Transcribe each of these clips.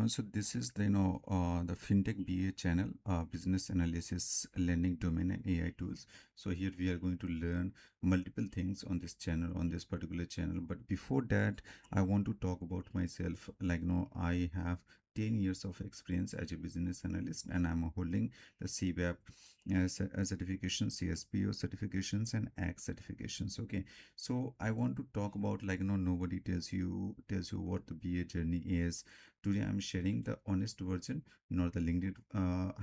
everyone. So this is the the Fintech BA channel, business analysis, lending domain, and AI tools. So here we are going to learn multiple things on this channel, on this particular channel. But before that, I want to talk about myself. I have 10 years of experience as a business analyst, and I'm holding the CBAP certification, CSPO certifications, and ACT certifications. Okay, so I want to talk about nobody tells you what the BA journey is. Today I'm sharing the honest version, not the LinkedIn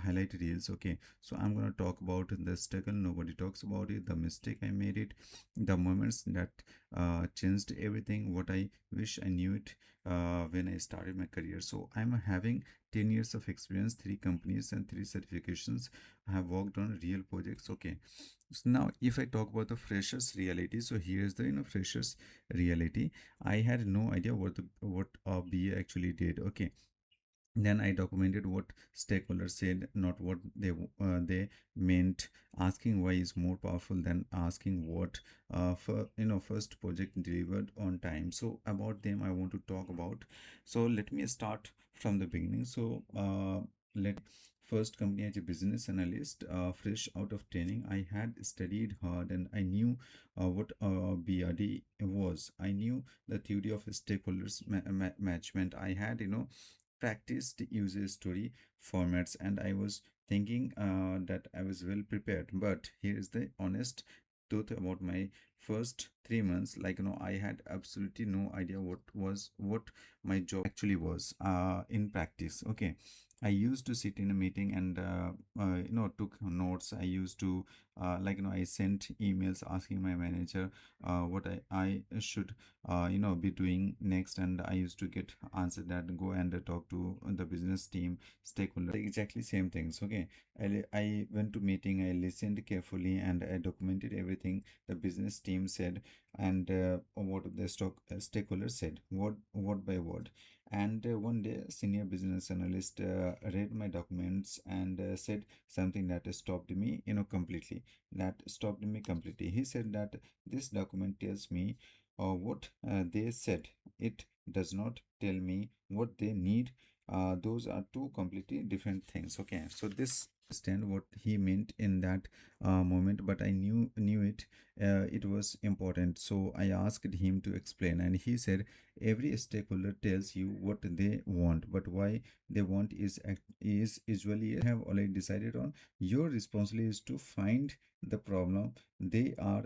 highlight reels. Okay, so I'm gonna talk about the struggle nobody talks about it, the mistake I made it, the moments that changed everything, what I wish I knew it when I started my career. So I'm having 10 years of experience, 3 companies and 3 certifications. I have worked on real projects. Okay, so now if I talk about the freshers reality, so here's the freshers reality. I had no idea what BA actually did. Okay, then I documented what stakeholders said, not what they meant. Asking why is more powerful than asking what. For first project delivered on time. So about them I want to talk about. So let me start from the beginning. So let first company as a business analyst, fresh out of training. I had studied hard and I knew what BRD was. I knew the theory of stakeholders management. I had practiced user story formats, and I was thinking that I was well prepared. But here is the honest truth about my first 3 months. I had absolutely no idea what my job actually was in practice. Okay, I used to sit in a meeting and took notes. I used to I sent emails asking my manager what I should be doing next, and I used to get answered that go and talk to the business team stakeholder, exactly same things. Okay, I went to meeting, I listened carefully, and I documented everything the business team said, and what the stakeholder said, word by word. And one day senior business analyst read my documents and said something that stopped me completely. He said that this document tells me what they said. It does not tell me what they need. Those are two completely different things. Okay, so this understand what he meant in that moment, but I knew it. It was important, so I asked him to explain, and he said every stakeholder tells you what they want, but why they want is usually have already decided on. Your responsibility is to find the problem they are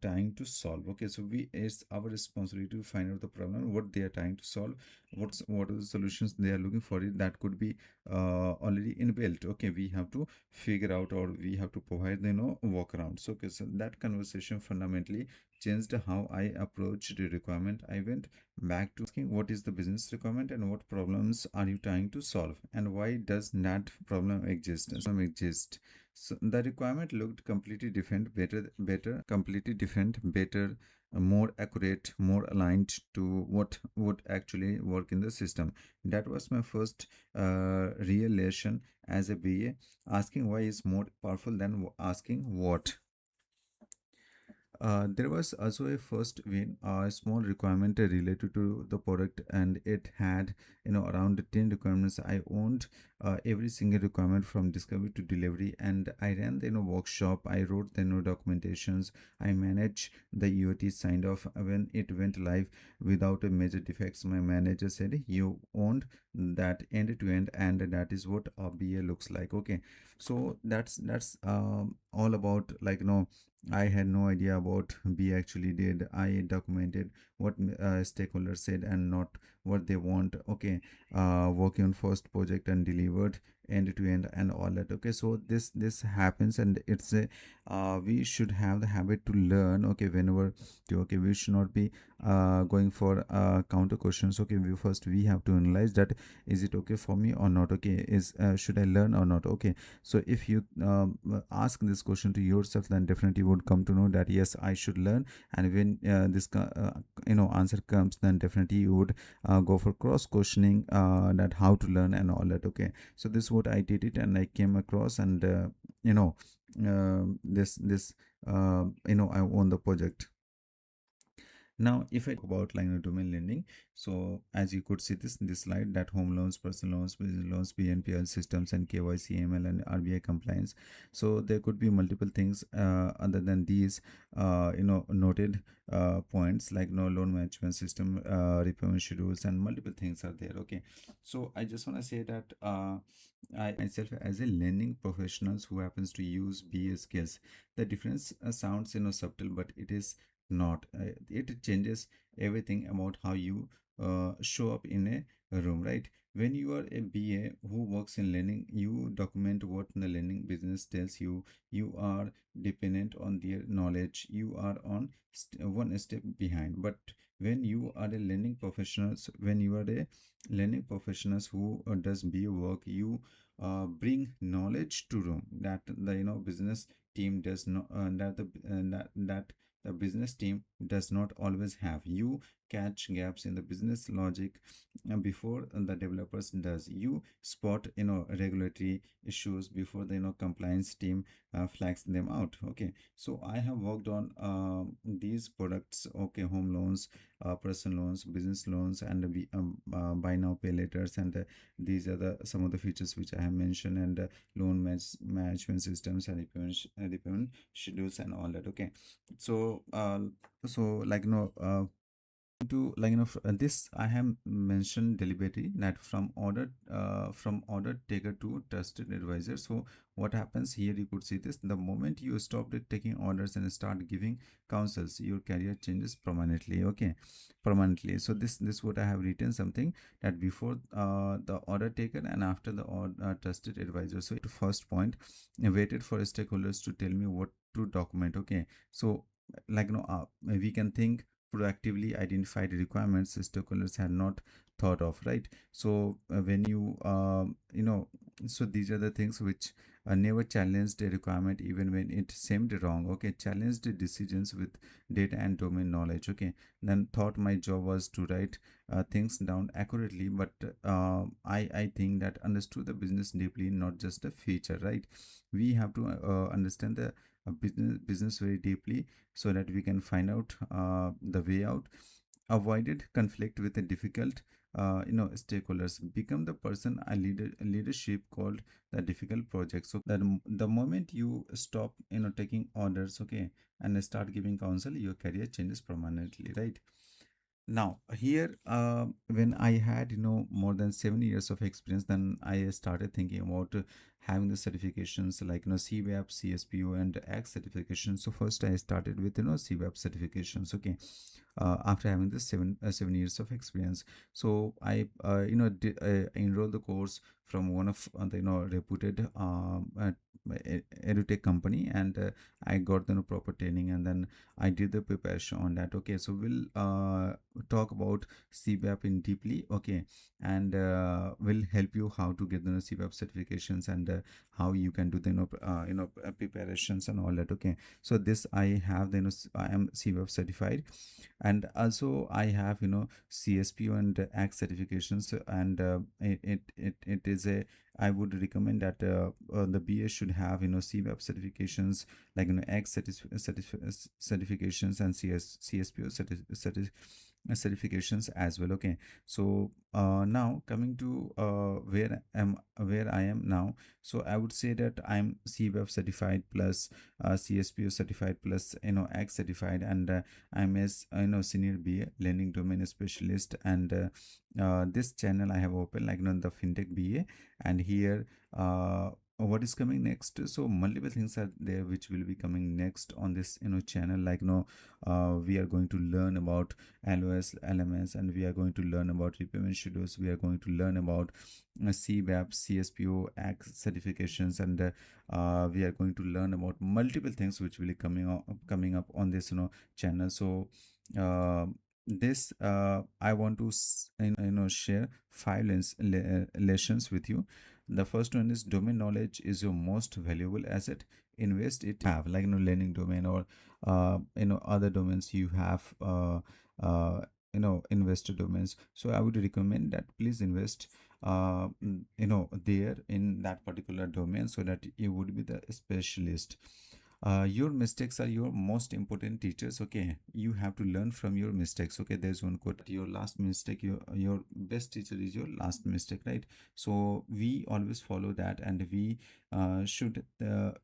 trying to solve. Okay, so it's our responsibility to find out the problem what they are trying to solve, what are the solutions they are looking for. It that could be already inbuilt. Okay, we have to figure out, or we have to provide workarounds. So okay, so that conversation fundamentally changed how I approached the requirement. I went back to asking what is the business requirement and what problems are you trying to solve, and why does that problem exist. So the requirement looked completely different, completely different, better, more accurate, more aligned to what would actually work in the system. That was my first real lesson as a BA. Asking why is more powerful than asking what. There was also a first win, a small requirement related to the product, and it had around 10 requirements. I owned every single requirement from discovery to delivery, and I ran the workshop. I wrote the documentations. I managed the UAT signed off when it went live without a major defects. My manager said you owned that end to end, and that is what a BA looks like. Okay, so that's all about I had no idea about B actually did. I documented what stakeholders said and not what they want. Okay, working on first project and delivered end to end and all that. Okay, so this happens, and it's a we should have the habit to learn. Okay, whenever okay, we should not be going for counter questions. Okay, we have to analyze that is it okay for me or not. Okay, is should I learn or not. Okay, so if you ask this question to yourself, then definitely you would come to know that yes, I should learn. And when this answer comes, then definitely you would go for cross questioning that how to learn and all that. Okay, so this is what I did it, and I came across, and you know this I won the project. Now, if I talk about like domain lending, so as you could see this in this slide, that home loans, personal loans, business loans, BNPL systems, and KYC, ML, and RBI compliance. So there could be multiple things other than these, noted points like no loan management system, repayment schedules, and multiple things are there. Okay, so I just want to say that I myself as a lending professionals who happens to use BA skills, the difference sounds subtle, but it is not. It changes everything about how you show up in a room, right? When you are a BA who works in lending, you document what the lending business tells you. You are dependent on their knowledge. You are on one step behind. But when you are a lending professionals who does BA work, you bring knowledge to room that the business team does not that the business team does not always have. You catch gaps in the business logic before the developers does. You spot regulatory issues before the compliance team flags them out. Okay, so I have worked on these products, okay, home loans, personal loans, business loans, and buy now pay laters, and these are the some of the features which I have mentioned, and loan management systems, and repayment schedules, and all that. Okay, so so like to like this I have mentioned deliberately, that from order taker to trusted advisor. So what happens here, you could see this: the moment you stop taking orders and start giving counsels, your career changes permanently. Okay, permanently. So this what I have written something, that before the order taker and after the trusted advisor. So the first point, I waited for stakeholders to tell me what to document. Okay, so we can think proactively identified requirements stakeholders had not thought of, right? So when you so these are the things which never challenged a requirement even when it seemed wrong. Okay, challenged the decisions with data and domain knowledge. Okay, then thought my job was to write things down accurately, but I think that understood the business deeply, not just a feature, right? We have to understand the business very deeply, so that we can find out the way out. Avoided conflict with a difficult stakeholders, become the person leadership called the difficult project. So that the moment you stop taking orders, okay, and start giving counsel, your career changes permanently, right? Now here when I had more than 7 years of experience, then I started thinking about having the certifications like CWAP, CSPO, and X certifications. So first I started with CWAP certifications. Okay, after having this 7 years of experience, so I enrolled the course from one of the reputed edutech company, and I got the proper training, and then I did the preparation on that. Okay, so we'll talk about CBAP in deeply. Okay, and will help you how to get the CBAP certifications, and how you can do the preparations and all that. Okay, so this I have the I am CBAP certified, and also I have CSPO and ACT certifications, and it is a, I would recommend that the BA should have CWAP certifications, like ACT certifications, and CSPO certifications as well. Okay, so now coming to where I am now. So I would say that I'm CWAP certified plus CSPO certified plus ACT certified, and I'm as senior BA learning domain specialist, and this channel I have opened like the fintech BA, and here what is coming next. So multiple things are there which will be coming next on this channel, like we are going to learn about LOS, LMS, and we are going to learn about repayment schedules. We are going to learn about CBAP, CSPO, ACT certifications, and we are going to learn about multiple things which will be coming up on this channel. So uh, this I want to share five lessons with you. The first one is domain knowledge is your most valuable asset. Invest it have, like learning domain, or other domains you have investor domains. So I would recommend that please invest there in that particular domain, so that you would be the specialist. your mistakes are your most important teachers. Okay, you have to learn from your mistakes. Okay, there's one quote: your last mistake, your best teacher is your last mistake, right? So we always follow that, and we should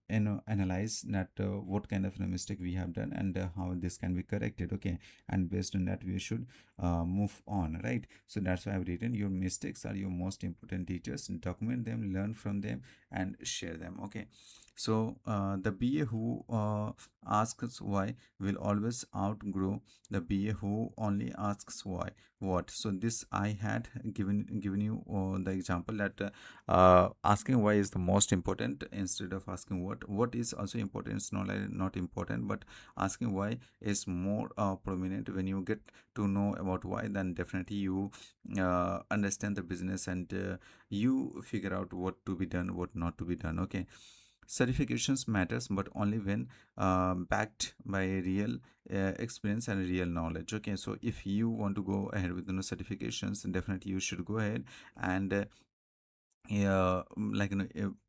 analyze that what kind of a mistake we have done, and how this can be corrected. Okay, and based on that we should move on, right? So that's why I've written, your mistakes are your most important teachers. Document them, learn from them, and share them. Okay, so the BA who asks why will always outgrow the BA who only asks why. What? So this I had given you the example that asking why is the most important instead of asking what. What is also important. It's not like not important, but asking why is more prominent. When you get to know about why, then definitely you understand the business, and you figure out what to be done, what not to be done. Okay, certifications matters, but only when backed by real experience and real knowledge. Okay, so if you want to go ahead with certifications, then definitely you should go ahead and yeah, like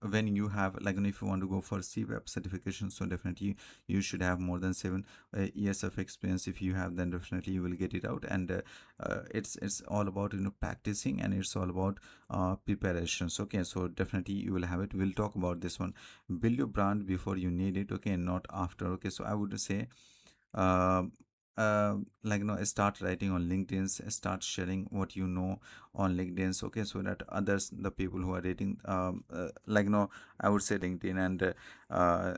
when you have, like if you want to go for CWeb certification, so definitely you should have more than 7 years of experience. If you have, then definitely you will get it out. And it's all about practicing, and it's all about preparations. Okay, so definitely you will have it. We'll talk about this one. Build your brand before you need it, okay, not after. Okay, so I would say uh, like start writing on LinkedIn, start sharing what you know on LinkedIn. Okay, so that others, the people who are rating, I would say LinkedIn, and uh,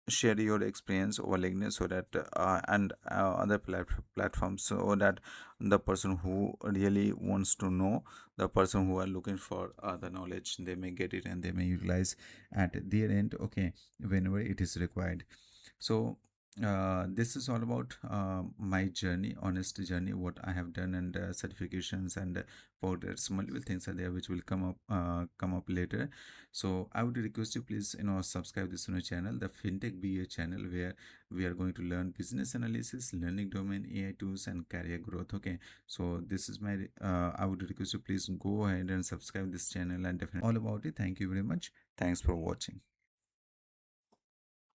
share your experience over LinkedIn, so that and other platforms, so that the person who really wants to know, the person who are looking for the knowledge, they may get it and they may utilize at their end. Okay, whenever it is required. So this is all about my journey, honest journey, what I have done, and certifications and powders. Multiple things are there which will come up later. So I would request you, please subscribe this channel, the Fintech BA channel, where we are going to learn business analysis, learning domain, AI tools, and career growth. Okay, so this is my I would request you, please go ahead and subscribe this channel, and definitely all about it. Thank you very much. Thanks for watching.